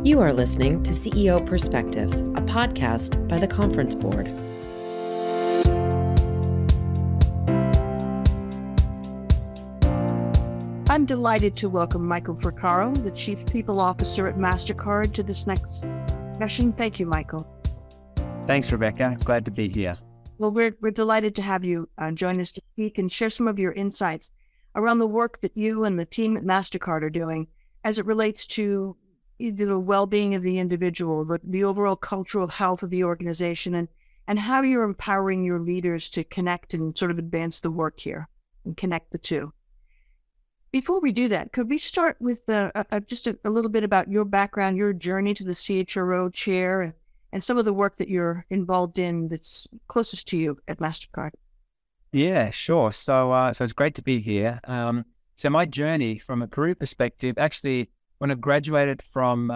You are listening to CEO Perspectives, a podcast by the Conference Board. I'm delighted to welcome Michael Fraccaro, the Chief People Officer at Mastercard, to this next session. Thank you, Michael. Thanks, Rebecca. Glad to be here. Well, we're delighted to have you join us to speak and share some of your insights around the work that you and the team at Mastercard are doing as it relates to the well-being of the individual, the overall cultural health of the organization, and how you're empowering your leaders to connect and sort of advance the work here and connect the two. Before we do that, could we start with just a little bit about your background, your journey to the CHRO chair, and some of the work that you're involved in that's closest to you at Mastercard? Yeah, sure. So it's great to be here. So my journey from a career perspective, actually, when I graduated from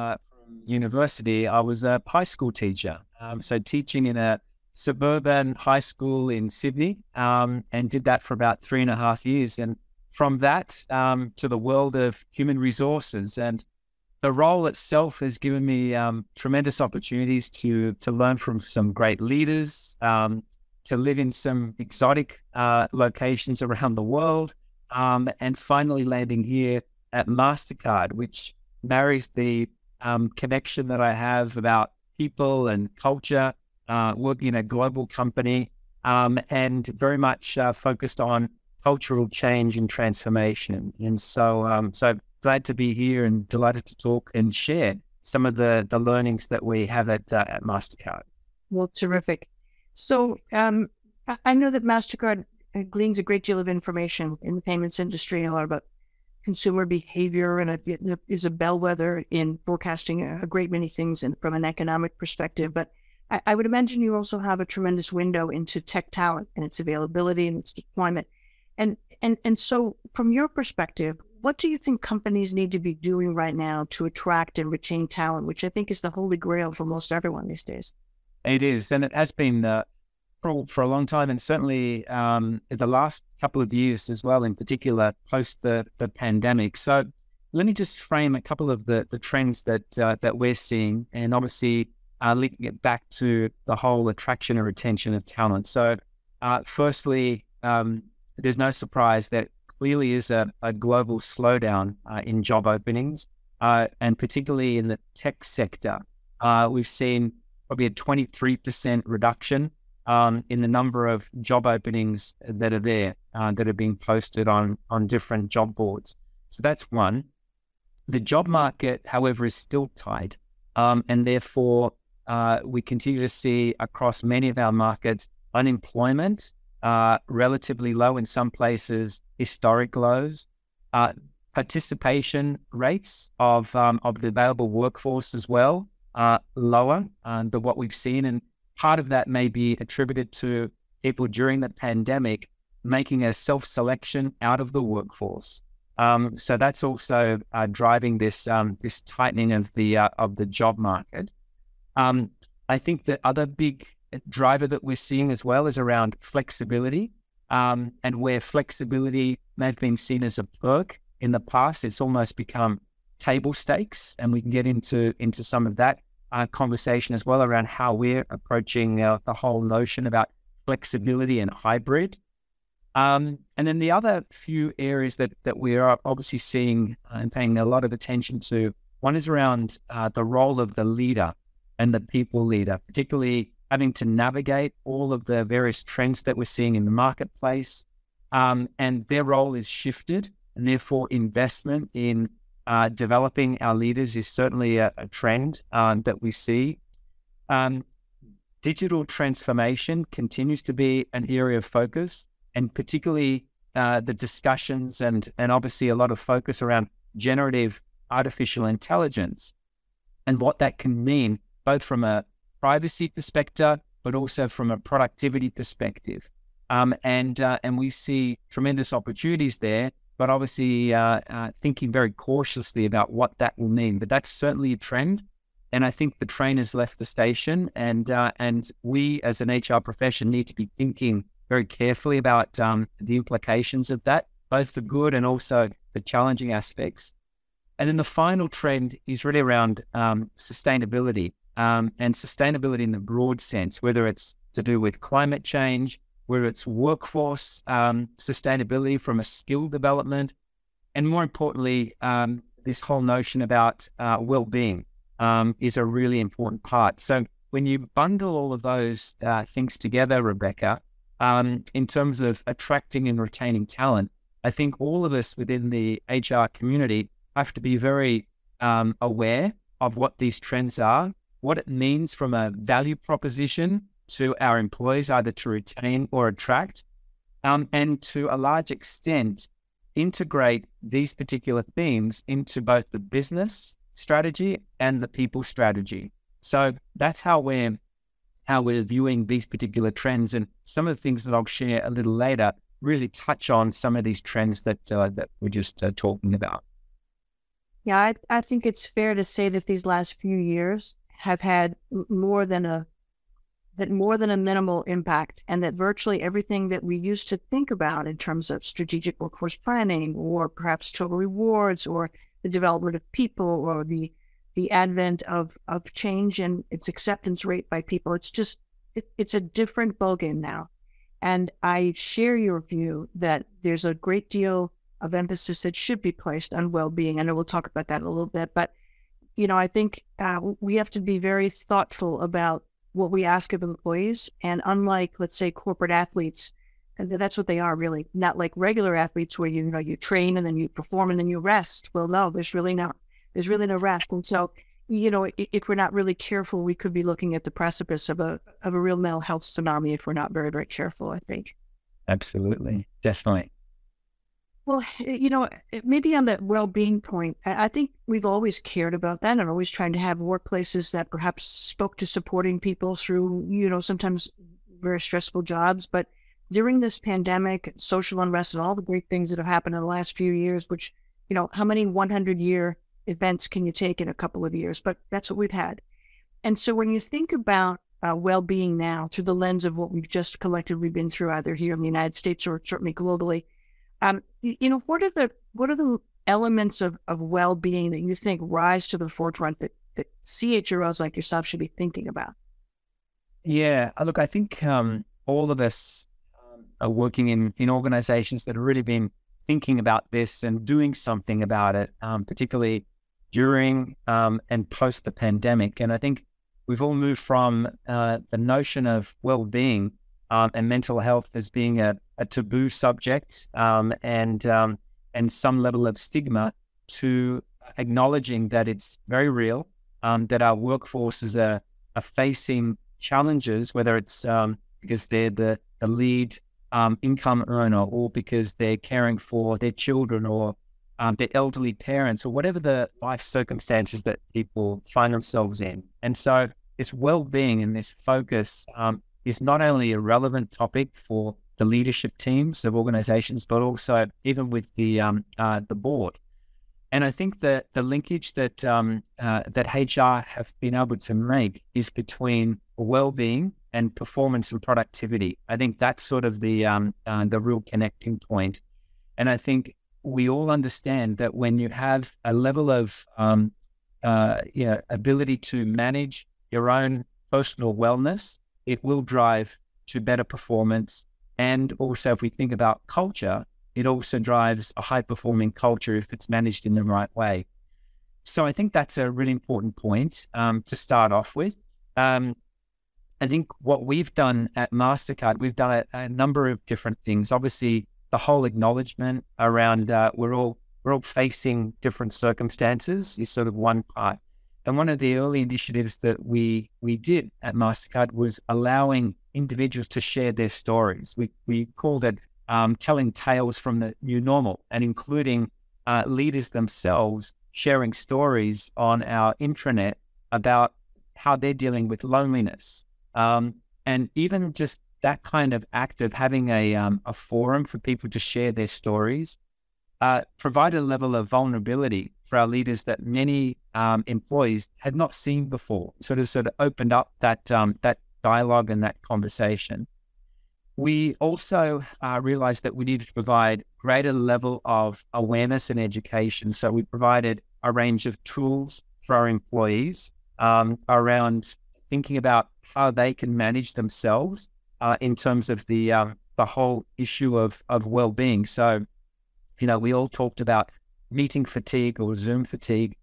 university, I was a high school teacher. So teaching in a suburban high school in Sydney, and did that for about 3.5 years. And from that to the world of human resources, and the role itself has given me tremendous opportunities to learn from some great leaders, to live in some exotic locations around the world, and finally landing here at Mastercard, which marries the connection that I have about people and culture, working in a global company, and very much focused on cultural change and transformation. And so glad to be here and delighted to talk and share some of the learnings that we have at Mastercard. Well, terrific. So I know that Mastercard gleans a great deal of information in the payments industry, a lot about consumer behavior, and it is a bellwether in forecasting a great many things from an economic perspective. But I would imagine you also have a tremendous window into tech talent and its availability and its deployment. And so from your perspective, what do you think companies need to be doing right now to attract and retain talent, which I think is the holy grail for most everyone these days? It is, and it has been for a long time, and certainly the last couple of years as well, in particular post the pandemic. So let me just frame a couple of the trends that we're seeing, and obviously linking it back to the whole attraction and retention of talent. So firstly, there's no surprise that clearly is a global slowdown in job openings, and particularly in the tech sector. We've seen probably a 23% reduction in the number of job openings that are there, that are being posted on different job boards. So that's one. The job market, however, is still tight, and therefore we continue to see across many of our markets unemployment relatively low, in some places historic lows. Participation rates of the available workforce as well lower than what we've seen, and part of that may be attributed to people during the pandemic making a self-selection out of the workforce. So that's also driving this tightening of the job market. I think the other big driver that we're seeing as well is around flexibility, and where flexibility may have been seen as a perk in the past, it's almost become table stakes, and we can get into some of that conversation as well around how we're approaching the whole notion about flexibility and hybrid. And then the other few areas that we are obviously seeing and paying a lot of attention to, one is around the role of the leader and the people leader, particularly having to navigate all of the various trends that we're seeing in the marketplace. And their role is shifted, and therefore investment in developing our leaders is certainly a trend that we see. Digital transformation continues to be an area of focus, and particularly the discussions and obviously a lot of focus around generative artificial intelligence and what that can mean, both from a privacy perspective, but also from a productivity perspective. And we see tremendous opportunities there, but obviously thinking very cautiously about what that will mean. But that's certainly a trend. And I think the train has left the station, and we as an HR profession need to be thinking very carefully about the implications of that, both the good and also the challenging aspects. And then the final trend is really around sustainability, and sustainability in the broad sense, whether it's to do with climate change, whether it's workforce sustainability from a skill development, and more importantly, this whole notion about well-being is a really important part. So when you bundle all of those things together, Rebecca, in terms of attracting and retaining talent, I think all of us within the HR community have to be very aware of what these trends are, what it means from a value proposition to our employees, either to retain or attract, and to a large extent, integrate these particular themes into both the business strategy and the people strategy. So that's how we're viewing these particular trends, and some of the things that I'll share a little later really touch on some of these trends that we're just talking about. Yeah, I think it's fair to say that these last few years have had more than a minimal impact, and that virtually everything that we used to think about in terms of strategic workforce planning, or perhaps total rewards, or the development of people, or the advent of change and its acceptance rate by people, it's a different ballgame now. And I share your view that there's a great deal of emphasis that should be placed on well-being. I know we'll talk about that in a little bit, but I think we have to be very thoughtful about what we ask of employees. And unlike, let's say, corporate athletes, and that's what they are really, not like regular athletes where you train and then you perform and then you rest. Well, no, there's really no rest. And so, if we're not really careful, we could be looking at the precipice of a real mental health tsunami if we're not very, very careful, I think. Absolutely. Definitely. Well, maybe on that well-being point, I think we've always cared about that and always trying to have workplaces that perhaps spoke to supporting people through, sometimes very stressful jobs. But during this pandemic, social unrest, and all the great things that have happened in the last few years, which, how many 100-year events can you take in a couple of years? But that's what we've had. And so when you think about well-being now through the lens of what we've just collectively been through, either here in the United States or certainly globally, what are the elements of well-being that you think rise to the forefront that CHROs like yourself should be thinking about? Yeah, look, I think all of us are working in organizations that have really been thinking about this and doing something about it, particularly during and post the pandemic. And I think we've all moved from the notion of well-being and mental health as being a taboo subject and some level of stigma, to acknowledging that it's very real, that our workforces are facing challenges, whether it's because they're the lead income earner, or because they're caring for their children or their elderly parents, or whatever the life circumstances that people find themselves in. And so this well-being and this focus is not only a relevant topic for the leadership teams of organizations, but also even with the board. And I think that the linkage that HR have been able to make is between well-being and performance and productivity. I think that's sort of the real connecting point. And I think we all understand that when you have a level of ability to manage your own personal wellness, it will drive to better performance. And also, if we think about culture, it also drives a high-performing culture if it's managed in the right way. So I think that's a really important point to start off with. I think what we've done at Mastercard, we've done a number of different things. Obviously, the whole acknowledgement around we're all facing different circumstances is sort of one part. And one of the early initiatives that we did at Mastercard was allowing individuals to share their stories. We called it telling tales from the new normal, and including leaders themselves sharing stories on our intranet about how they're dealing with loneliness. And even just that kind of act of having a forum for people to share their stories provided a level of vulnerability for our leaders that many employees had not seen before. Sort of opened up that dialogue and that conversation. We also realized that we needed to provide greater level of awareness and education. So we provided a range of tools for our employees around thinking about how they can manage themselves in terms of the whole issue of well-being. So, we all talked about meeting fatigue or Zoom fatigue,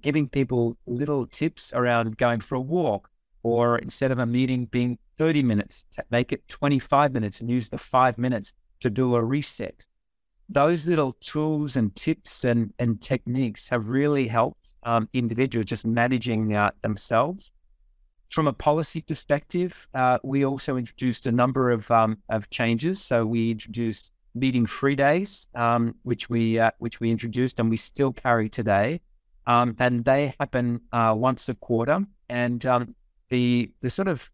giving people little tips around going for a walk, or instead of a meeting being 30 minutes, to make it 25 minutes and use the 5 minutes to do a reset. Those little tools and tips and techniques have really helped individuals just managing themselves. From a policy perspective, we also introduced a number of changes. So we introduced meeting-free days, which we introduced and we still carry today, and they happen once a quarter. And the sort of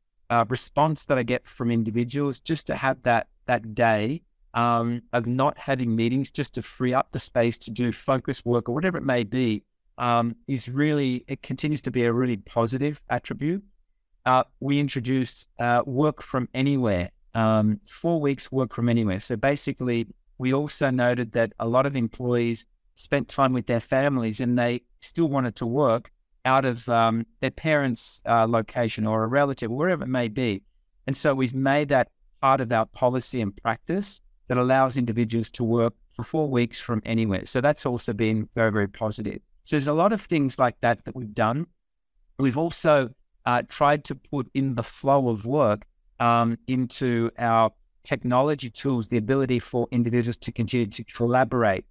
response that I get from individuals just to have that day of not having meetings, just to free up the space to do focus work or whatever it may be, it continues to be a really positive attribute. We introduced work from anywhere, 4 weeks work from anywhere. So basically, we also noted that a lot of employees spent time with their families and they still wanted to work out of their parents' location or a relative, wherever it may be. And so we've made that part of our policy and practice that allows individuals to work for 4 weeks from anywhere. So that's also been very, very positive. So there's a lot of things like that we've done. We've also tried to put in the flow of work into our technology tools, the ability for individuals to continue to collaborate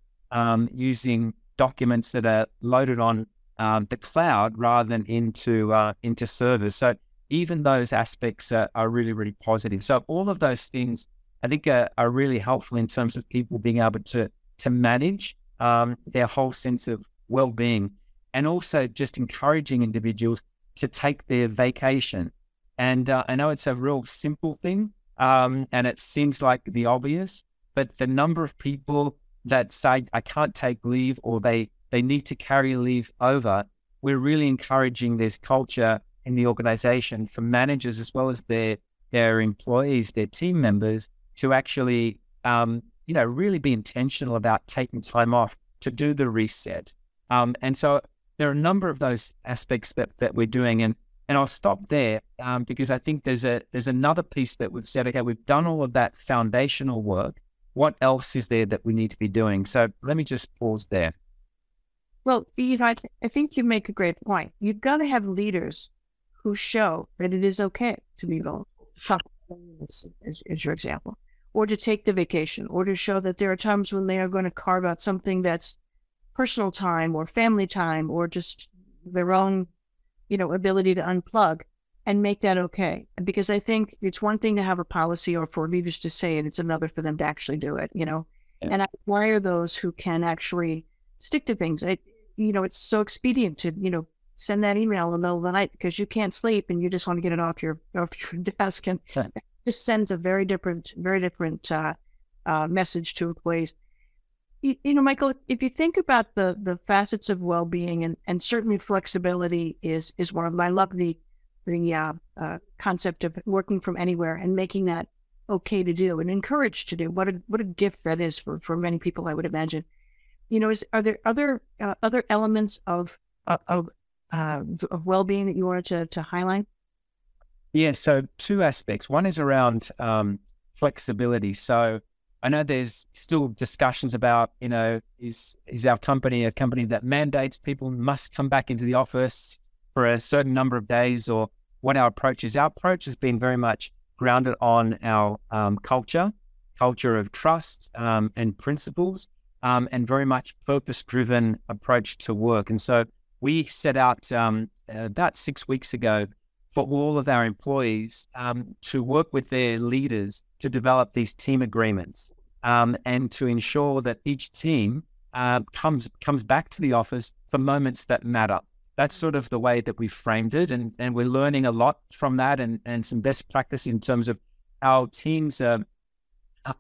using documents that are loaded on the cloud rather than into servers. So even those aspects are really, really positive. So all of those things, I think, are really helpful in terms of people being able to manage their whole sense of well-being, and also just encouraging individuals to take their vacation. And I know it's a real simple thing, and it seems like the obvious, but the number of people that say, I can't take leave, or they need to carry leave over, we're really encouraging this culture in the organization for managers as well as their employees, their team members, to actually, really be intentional about taking time off to do the reset. And so there are a number of those aspects that we're doing, and I'll stop there because I think there's another piece that we've said, okay, we've done all of that foundational work. What else is there that we need to be doing? So let me just pause there. Well, Eve, I think you make a great point. You've got to have leaders who show that it is okay to be vulnerable, as your example, or to take the vacation, or to show that there are times when they are going to carve out something that's personal time or family time or just their own, ability to unplug and make that okay. Because I think it's one thing to have a policy or for leaders to say it, it's another for them to actually do it, Yeah. And I admire those who can actually stick to things. It's so expedient to, send that email in the middle of the night because you can't sleep and you just want to get it off your desk. And it just sends a very different message to employees. Michael, if you think about the facets of well-being, and certainly flexibility is one of them. I love the concept of working from anywhere and making that okay to do and encouraged to do. What a gift that is for many people, I would imagine. Are there other elements of well-being that you wanted to highlight? Yeah, so two aspects. One is around flexibility. So I know there's still discussions about, is our company a company that mandates people must come back into the office for a certain number of days, or what our approach is. Our approach has been very much grounded on our culture of trust and principles, and very much purpose-driven approach to work. And so we set out about 6 weeks ago for all of our employees to work with their leaders to develop these team agreements and to ensure that each team comes back to the office for moments that matter. That's sort of the way that we framed it, and we're learning a lot from that and some best practice in terms of how teams are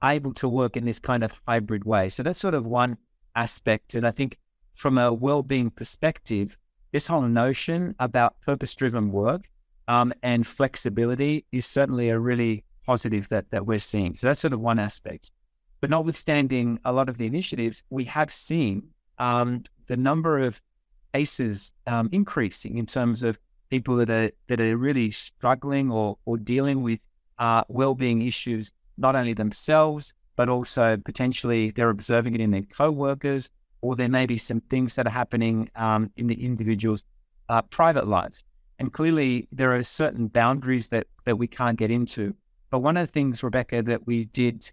able to work in this kind of hybrid way. So that's sort of one aspect. And I think from a well-being perspective, this whole notion about purpose-driven work and flexibility is certainly a really positive that we're seeing. So that's sort of one aspect. But notwithstanding a lot of the initiatives, we have seen the number of cases increasing in terms of people that are really struggling or dealing with well-being issues, not only themselves, but also potentially they're observing it in their co-workers, or there may be some things that are happening in the individual's private lives. And clearly there are certain boundaries that we can't get into. But one of the things, Rebecca, that we did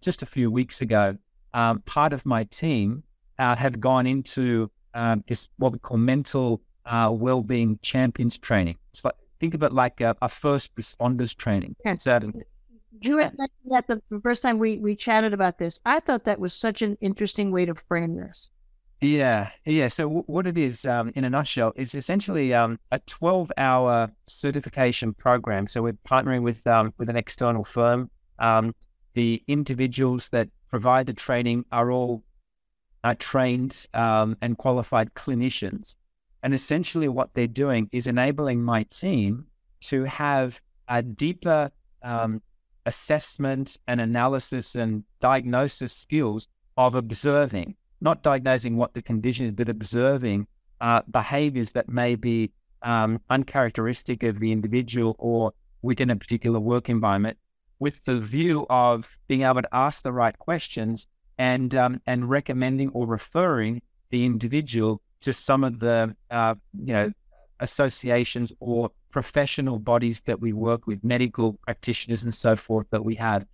just a few weeks ago, part of my team have gone into this, what we call mental well-being champions training. It's like, think of it like a first responders training. Yes. You had mentioned that the first time we chatted about this. I thought that was such an interesting way to frame this. Yeah. So what it is, in a nutshell, is essentially a 12-hour certification program. So we're partnering with an external firm. The individuals that provide the training are all trained and qualified clinicians. And essentially what they're doing is enabling my team to have a deeper assessment and analysis and diagnosis skills of observing, not diagnosing what the condition is, but observing behaviors that may be uncharacteristic of the individual or within a particular work environment, with the view of being able to ask the right questions and recommending or referring the individual to some of the associations or professional bodies that we work with, medical practitioners and so forth that we have.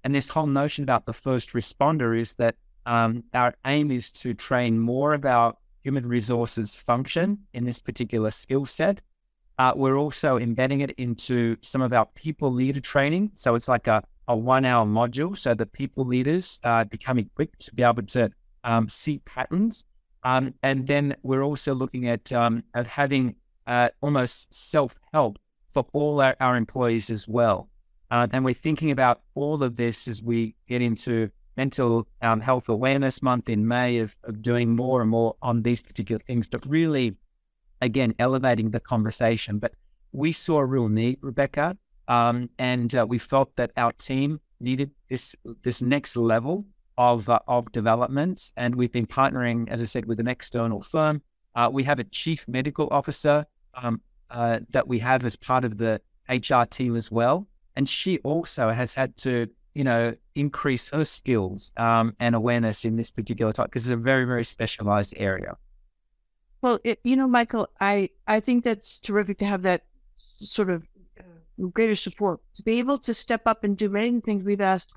And this whole notion about the first responder is that our aim is to train more about human resources function in this particular skill set. We're also embedding it into some of our people leader training. So it's like a 1-hour module, so the people leaders become equipped to be able to see patterns. And then we're also looking at having almost self-help for all our employees as well. And we're thinking about all of this as we get into Mental Health Awareness Month in May of doing more and more on these particular things, but really, again, elevating the conversation. But we saw a real need, Rebecca, and we felt that our team needed this next level of development. And we've been partnering, as I said, with an external firm. We have a chief medical officer that we have as part of the HR team as well. And she also has had to, increase her skills and awareness in this particular topic, because it's a very, very specialized area. Well, Michael, I think that's terrific to have that sort of greater support, to be able to step up and do many things we've asked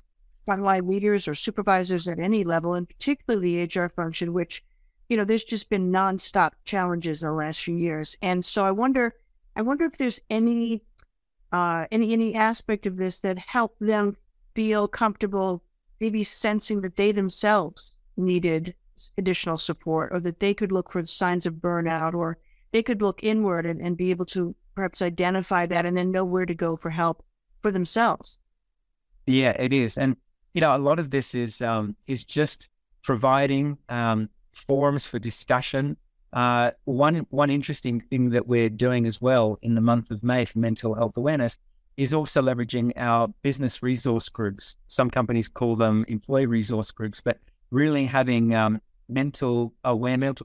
frontline leaders or supervisors at any level, and particularly the HR function, which, there's just been nonstop challenges in the last few years. And so I wonder if there's any aspect of this that help them feel comfortable, maybe sensing that they themselves needed additional support, or that they could look for signs of burnout, or they could look inward and be able to perhaps identify that and then know where to go for help for themselves. Yeah, it is. And, a lot of this is just providing forums for discussion. One interesting thing that we're doing as well in the month of May for mental health awareness is also leveraging our business resource groups. Some companies call them employee resource groups, but really having mental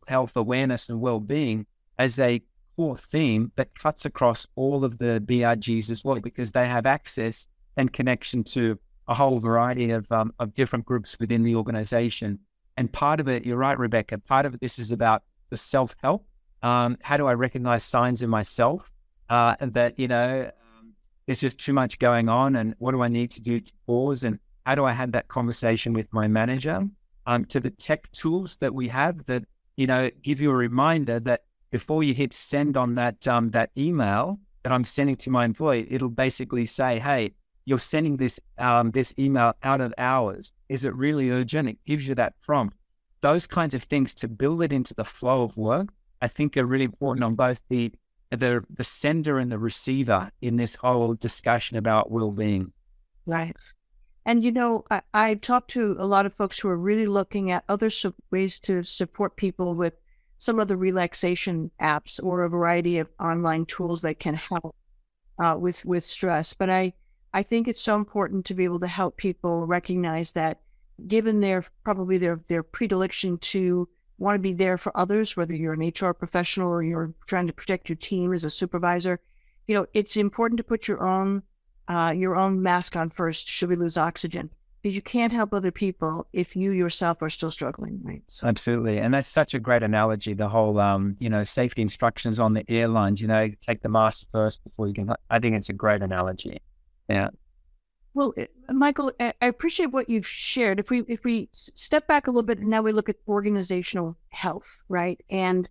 health awareness and well-being as a core theme that cuts across all of the BRGs as well, because they have access and connection to a whole variety of different groups within the organization. And part of it, you're right, Rebecca, part of this is about the self-help. How do I recognize signs in myself that, there's just too much going on, and what do I need to do to pause, and how do I have that conversation with my manager? To the tech tools that we have that, give you a reminder that before you hit send on that email that I'm sending to my employee, it'll basically say, hey, you're sending this email out of hours. Is it really urgent? It gives you that prompt. Those kinds of things to build it into the flow of work, I think are really important on both the sender and the receiver in this whole discussion about well-being. Right. And, I talked to a lot of folks who are really looking at other ways to support people with some of the relaxation apps or a variety of online tools that can help with stress. But I think it's so important to be able to help people recognize that, given their predilection to want to be there for others, whether you're an HR professional or you're trying to protect your team as a supervisor. It's important to put your own mask on first should we lose oxygen, because you can't help other people if you yourself are still struggling, right? So. Absolutely. And that's such a great analogy, the whole, safety instructions on the airlines, take the mask first before you can, I think it's a great analogy. Yeah. Well, Michael, I appreciate what you've shared. If we step back a little bit and now we look at organizational health, right? And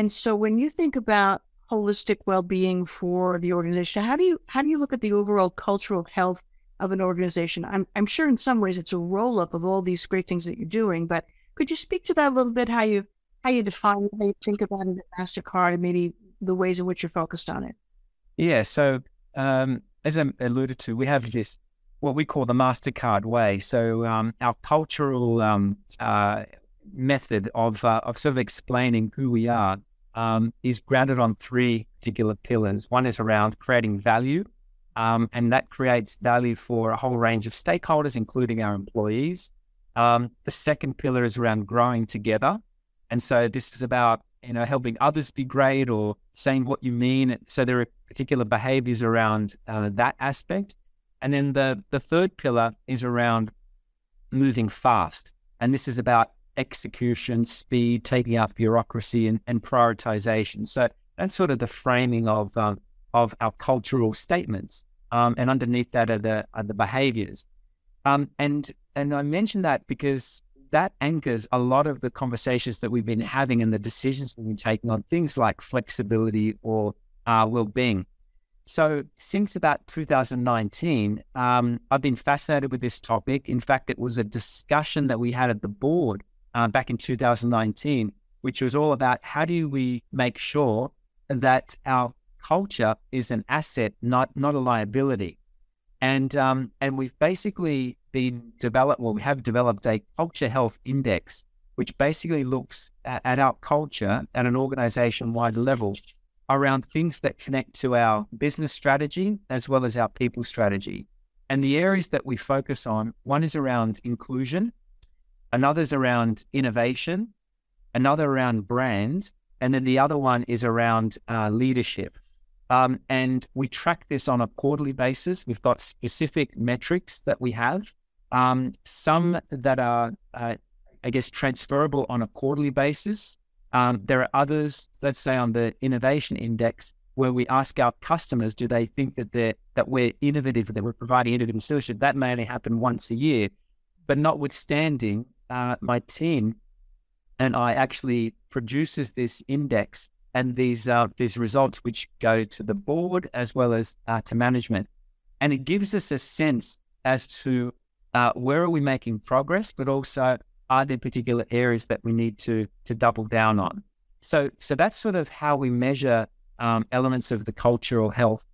so when you think about holistic well-being for the organization, how do you look at the overall cultural health of an organization? I'm sure in some ways it's a roll-up of all these great things that you're doing, but could you speak to that a little bit, how you define, how you think about it at Mastercard, and maybe the ways in which you're focused on it? Yeah, so as I alluded to, we have this, what we call the Mastercard way. So our cultural method of sort of explaining who we are is grounded on three particular pillars. One is around creating value, and that creates value for a whole range of stakeholders, including our employees. The second pillar is around growing together. And so this is about, helping others be great or saying what you mean. So there are particular behaviors around that aspect. And then the third pillar is around moving fast. And this is about execution, speed, taking out bureaucracy and prioritization. So that's sort of the framing of our cultural statements. And underneath that are the behaviors. And I mention that because that anchors a lot of the conversations that we've been having and the decisions we've been taking on things like flexibility or well-being. So since about 2019, I've been fascinated with this topic. In fact, it was a discussion that we had at the board back in 2019, which was all about how do we make sure that our culture is an asset, not a liability. And we've basically we have developed a culture health index, which basically looks at our culture at an organization-wide level around things that connect to our business strategy as well as our people strategy. And the areas that we focus on, one is around inclusion, another is around innovation, another around brand, and then the other one is around leadership. And we track this on a quarterly basis. We've got specific metrics that we have, some that are, transferable on a quarterly basis. There are others, let's say on the innovation index, where we ask our customers, do they think that we're innovative, that we're providing innovative solutions? That may only happen once a year. But notwithstanding, my team and I actually produces this index and these results, which go to the board as well as to management. And it gives us a sense as to where are we making progress, but also are there particular areas that we need to double down on. So that's sort of how we measure elements of the cultural health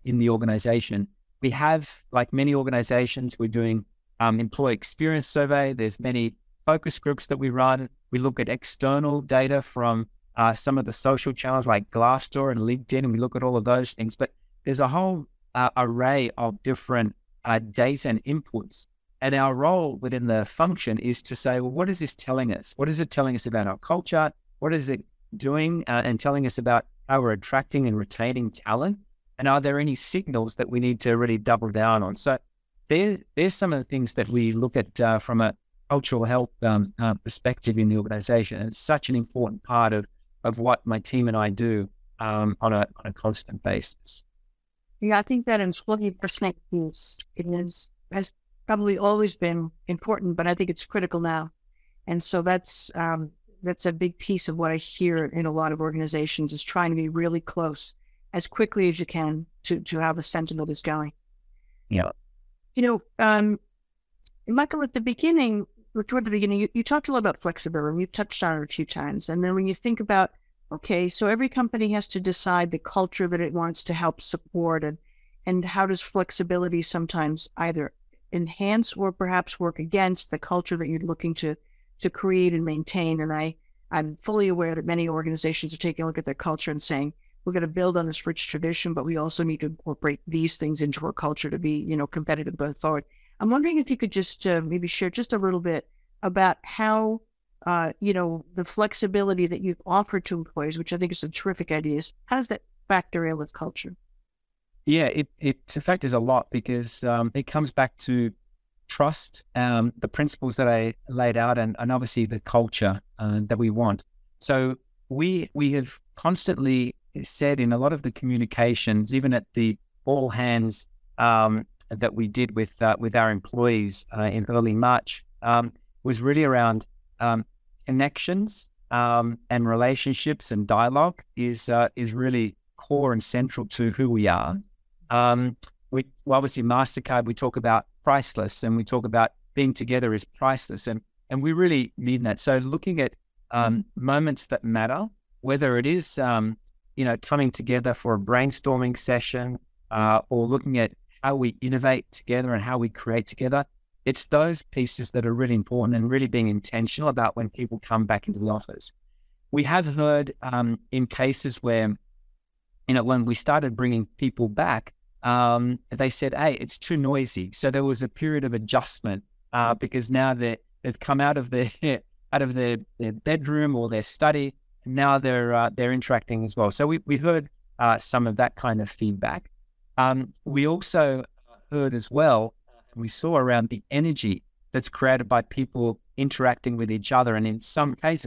in the organization. We have, like many organizations, we're doing employee experience survey. There's many focus groups that we run. We look at external data from some of the social channels like Glassdoor and LinkedIn, and we look at all of those things. But there's a whole array of different data and inputs. And our role within the function is to say, well, what is this telling us? What is it telling us about our culture? What is it doing and telling us about how we're attracting and retaining talent? And are there any signals that we need to really double down on? So there's some of the things that we look at from a cultural health perspective in the organization. And it's such an important part of what my team and I do on a constant basis. Yeah, I think that employee perspective has probably always been important, but I think it's critical now. And so that's a big piece of what I hear in a lot of organizations is trying to be really close as quickly as you can to how the sentiment is going. Yeah. Michael, at the beginning, or toward the beginning, you talked a lot about flexibility. You've touched on it a few times. And then when you think about, okay, so every company has to decide the culture that it wants to help support, and how does flexibility sometimes either enhance or perhaps work against the culture that you're looking to create and maintain. And I'm fully aware that many organizations are taking a look at their culture and saying, we're going to build on this rich tradition, but we also need to incorporate these things into our culture to be, competitive going forward. I'm wondering if you could just maybe share just a little bit about how the flexibility that you've offered to employees, which I think is a terrific idea. How does that factor in with culture? Yeah, it factors a lot because it comes back to trust, the principles that I laid out, and obviously the culture that we want. So we have constantly said in a lot of the communications, even at the all hands that we did with our employees in early March, was really around connections and relationships, and dialogue is really core and central to who we are. We obviously Mastercard, we talk about priceless, and we talk about being together is priceless, and we really mean that. So looking at moments that matter, whether it is coming together for a brainstorming session, or looking at how we innovate together and how we create together, it's those pieces that are really important, and really being intentional about when people come back into the office. We have heard in cases where, when we started bringing people back, they said, hey, it's too noisy. So there was a period of adjustment because now they've come out of their bedroom or their study, and now they're interacting as well. So we heard some of that kind of feedback. We also heard as well, we saw around the energy that's created by people interacting with each other. And in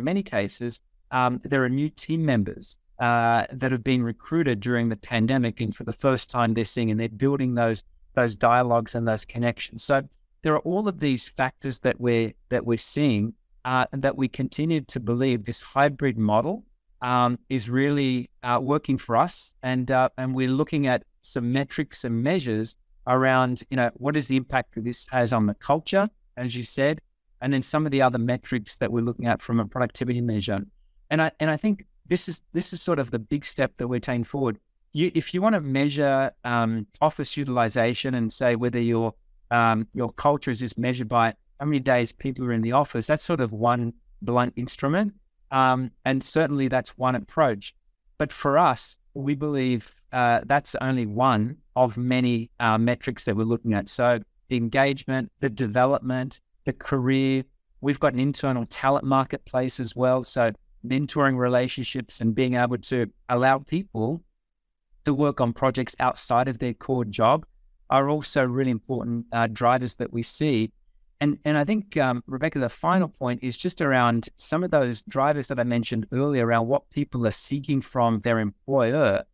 many cases, there are new team members that have been recruited during the pandemic, and for the first time they're seeing, and they're building those dialogues and those connections. So there are all of these factors that we're seeing, and that we continue to believe this hybrid model is really working for us, and we're looking at some metrics and measures around what is the impact that this has on the culture, as you said, and then some of the other metrics that we're looking at from a productivity measure. And I think this is sort of the big step that we're taking forward. If you want to measure office utilization and say whether your culture is just measured by how many days people are in the office, that's sort of one blunt instrument, and certainly that's one approach. But for us, we believe that's only one of many metrics that we're looking at. So the engagement, the development, the career. We've got an internal talent marketplace as well. So mentoring relationships and being able to allow people to work on projects outside of their core job are also really important drivers that we see. And I think, Rebecca, the final point is just around some of those drivers that I mentioned earlier around what people are seeking from their employer.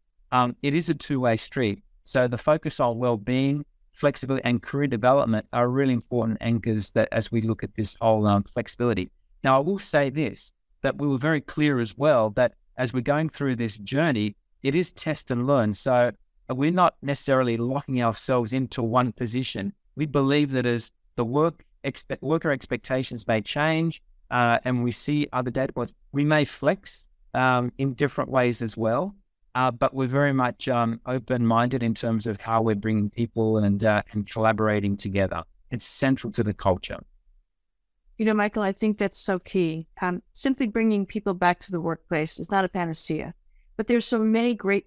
It is a two-way street. So the focus on well-being, flexibility, and career development are really important anchors that as we look at this whole flexibility. Now, I will say this, that we were very clear as well that as we're going through this journey, it is test and learn. So we're not necessarily locking ourselves into one position. We believe that as the worker expectations may change, and we see other data points, we may flex in different ways as well. But we're very much open-minded in terms of how we're bringing people and collaborating together. It's central to the culture. Michael, I think that's so key. Simply bringing people back to the workplace is not a panacea, but there's so many great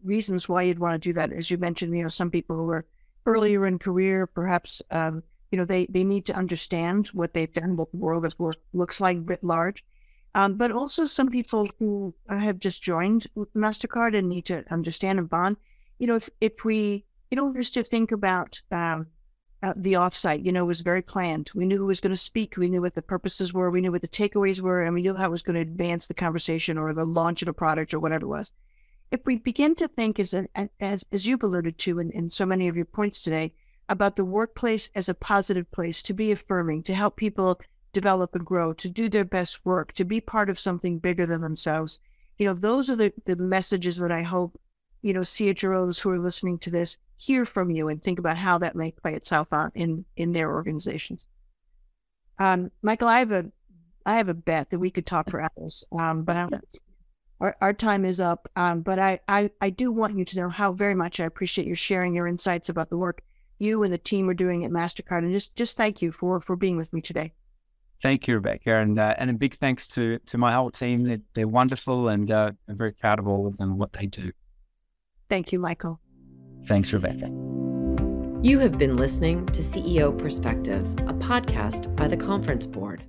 reasons why you'd want to do that. As you mentioned, some people who are earlier in career, perhaps, they need to understand what they've done, what the world of work looks like writ large. But also some people who have just joined Mastercard and need to understand and bond. If we, just to think about the offsite, it was very planned. We knew who was going to speak. We knew what the purposes were. We knew what the takeaways were, and we knew how it was going to advance the conversation or the launch of a product or whatever it was. If we begin to think, as you've alluded to in so many of your points today, about the workplace as a positive place, to be affirming, to help people develop and grow, to do their best work, to be part of something bigger than themselves. Those are the messages that I hope, CHROs who are listening to this hear from you and think about how that may play itself out in their organizations. Michael, I have a bet that we could talk for hours, but our time is up. But I do want you to know how very much I appreciate you sharing your insights about the work you and the team are doing at Mastercard, and just thank you for being with me today. Thank you, Rebecca, and a big thanks to my whole team. They're wonderful, and I'm very proud of all of them and what they do. Thank you, Michael. Thanks, Rebecca. You have been listening to CEO Perspectives, a podcast by the Conference Board.